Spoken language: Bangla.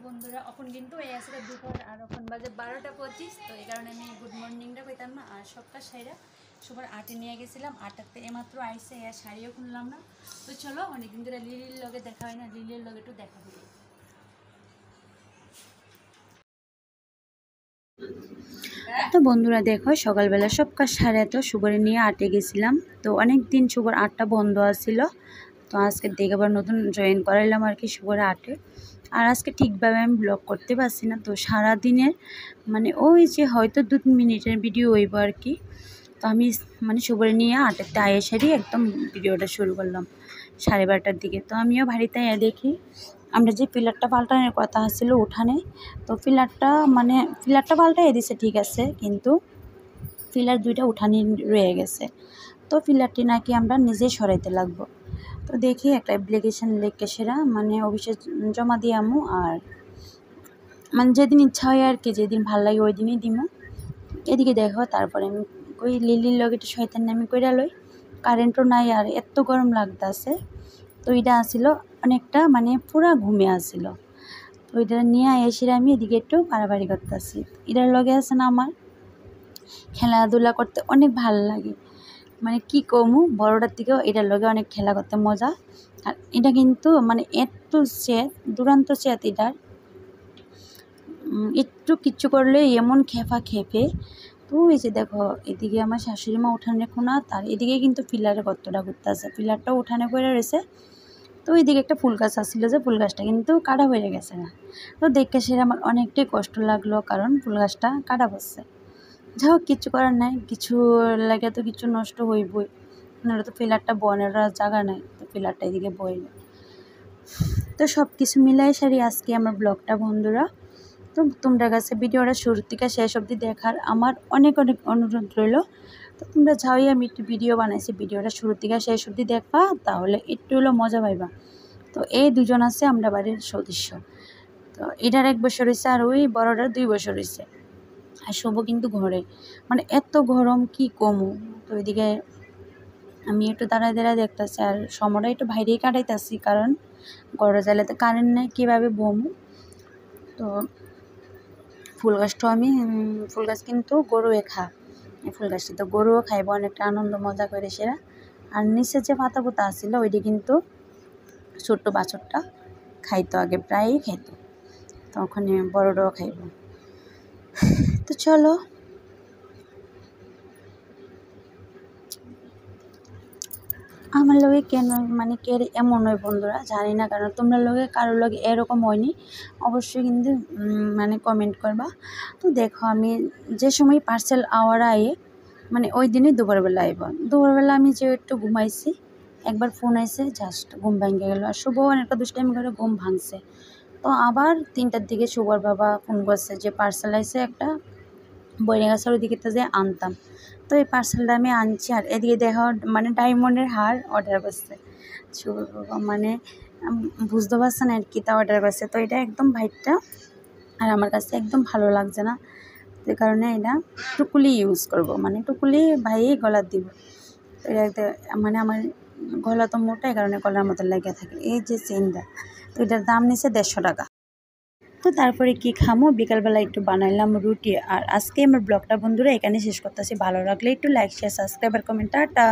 বন্ধুরা এখন কিন্তু এই আসলে দুপুর আর এখন বাজে 12:25। তো এই কারণে আমি গুড মর্নিংটা কইতাম না। আর সবকাজ সাইরা সবার আটে নিয়ে গেছিলাম। আটটাতে এইমাত্র আইসে আর শাড়িও খুললাম না। তো চলো অনেকদিন ধরে লিলির লগে দেখা হয় না, লিলির লগে একটু দেখা করি। তো বন্ধুরা দেখো সকালবেলা সব কাজ সারে তো শুভরে নিয়ে আটে গেছিলাম। তো অনেক দিন শুভর আটটা বন্ধ আছিল। তো আজকে দেখে আবার নতুন জয়েন করাইলাম আর কি শুভরে আটে। আর আজকে ঠিকভাবে আমি ব্লগ করতে পারছি না। তো সারাদিনের মানে ওই যে হয়তো 2-3 মিনিটের ভিডিও হইব আর কি। তো আমি মানে শুভরে নিয়ে আটটাতে আয়ে সারি একদম ভিডিওটা শুরু করলাম 12:30টার দিকে। তো আমিও বাড়িতে দেখি আমরা যে পিলারটা পাল্টানোর কথা ছিল উঠানে, তো পিলারটা পাল্টাই দিছে ঠিক আছে, কিন্তু পিলার 2টা উঠানে রয়ে গেছে। তো পিলারটি নাকি আমরা নিজেই সরাইতে লাগবো। তো দেখি একটা অ্যাপ্লিকেশন লিখে সেরা মানে অফিসে জমা দিয়ে আমু। আর মানে যেদিন ইচ্ছা হয় আর কি, যেদিন ভাল লাগে ওই দিনই দিমু। এদিকে দেখো তারপরে আমি ওই লিলির লগে একটু শয়তান নামি কইরা লই। কারেন্টও নাই আর এত গরম লাগতেছে। তো এটা আসিল অনেকটা মানে পুরা ঘুমে আসিল। তো এটা নিয়ে এসে আমি এদিকে একটু কারাবাড়ি করতেছি। এটার লগে আছে না আমার খেলাধুলা করতে অনেক ভালো লাগে, মানে কি কমু বড়টার থেকেও এটার লগে অনেক খেলা করতে মজা। আর এটা কিন্তু মানে একটু চেত দুরান্ত চেত এটার, একটু কিচ্ছু করলে এমন খেপা খেপে। তো এই যে দেখো এদিকে আমার শাশুড়ি মা উঠানে কোনা, তার এদিকে কিন্তু পিলারে কতটা ঘুরতে আছে, পিলারটাও উঠানে পড়ে রয়েছে। তো ওইদিকে একটা ফুল গাছ আসছিলো, যে ফুল গাছটা কিন্তু কাটা হয়ে গেছে না। তো দেখে সেটা আমার অনেকটাই কষ্ট লাগলো, কারণ ফুল গাছটা কাটা পড়ছে। যাই হোক কিছু করার নাই, কিছু লাগে তো কিছু নষ্ট হইবই, নাহলে তো পিলারটা বনের জায়গা নাই, তো পিলারটা এদিকে বইল। তো সব কিছু মিলাই সারি আজকে আমার ব্লগটা বন্ধুরা। তো তোমরা কাছে ভিডিওটা শুরু থেকে শেষ অবধি দেখার আমার অনেক অনেক অনুরোধ রইল। তো তোমরা যাওই আমি একটু ভিডিও বানাইছি, ভিডিওটা শুরু থেকে শেষ অবধি দেখবা, তাহলে একটু হলেও মজা পাইবা। তো এই দুজন আছে আমরা বাড়ির সদস্য। তো এটার 1 বছর হয়েছে আর ওই বড়টার 2 বছর হয়েছে। আর শুভ কিন্তু ঘরে, মানে এত গরম কি কমু। তো এদিকে আমি একটু দাঁড়ায় দাঁড়ায় দেখতেছি আর সময়টা একটু বাইরেই কাটাইতেছি, কারণ গরম জ্বালে তো কারেন্ট নেই, কীভাবে বমু। তো ফুল গাছ কিন্তু গরুয়ে খা, এই ফুল গাছটা তো গরুও খাইব, অনেকটা আনন্দ মজা করে সেরা। আর নিচে যে পাতা পোতা আসছিল ওইটি কিন্তু ছোট্ট বাছরটা খাইতো, আগে প্রায়ই খাইতো, তো ওখানে বড়টাও খাইব। তো চলো আমার লগে কেন মানে কে এমন হয় বন্ধুরা জানি না, কারণ তোমরা লগে কারোর লগে এরকম হয়নি, অবশ্যই কিন্তু মানে কমেন্ট করবা। তো দেখো আমি যে সময় পার্সেল আওয়ার আয়ে মানে ওই দিনই দুপুরবেলা আইব। দুপুরবেলা আমি যে একটু ঘুমাইছি, একবার ফোন আইছে, জাস্ট ঘুম ভাঙে গেল। আর শুভ অনেকটা দুষ্টাইমি করে ঘুম ভাঙছে। তো আবার 3টার দিকে শুভর বাবা ফোন করছে যে পার্সেল আইছে একটা, বইরে গাছের ওইদিকে তো যে আনতাম। তো এই পার্সেলটা আমি আনছি, আর এদিকে দেখো মানে ডায়মন্ডের হার অর্ডার করছে শুভর বাবা, মানে বুঝতে পারছে না আর কি তা অর্ডার করছে। তো এটা একদম ভাইটটা আর আমার কাছে একদম ভালো লাগছে না, যে কারণে এটা টুকুলি ইউজ করব, মানে টুকুলি ভাই গলার দিব। তো এটা মানে আমার গলা তো মোটা, এই কারণে গলার মতো লেগে থাকে। এই যে চেনটা, তো এটার দাম নিছে 150 টাকা। তো তারপরে কি খামো, বিকালবেলা একটু বানাইলাম রুটি। আর আজকে আমার ব্লগটা বন্ধুরা এখানে শেষ করতেছি। ভালো লাগলে একটু লাইক শেয়ার সাবস্ক্রাইব আর কমেন্ট, টাটা।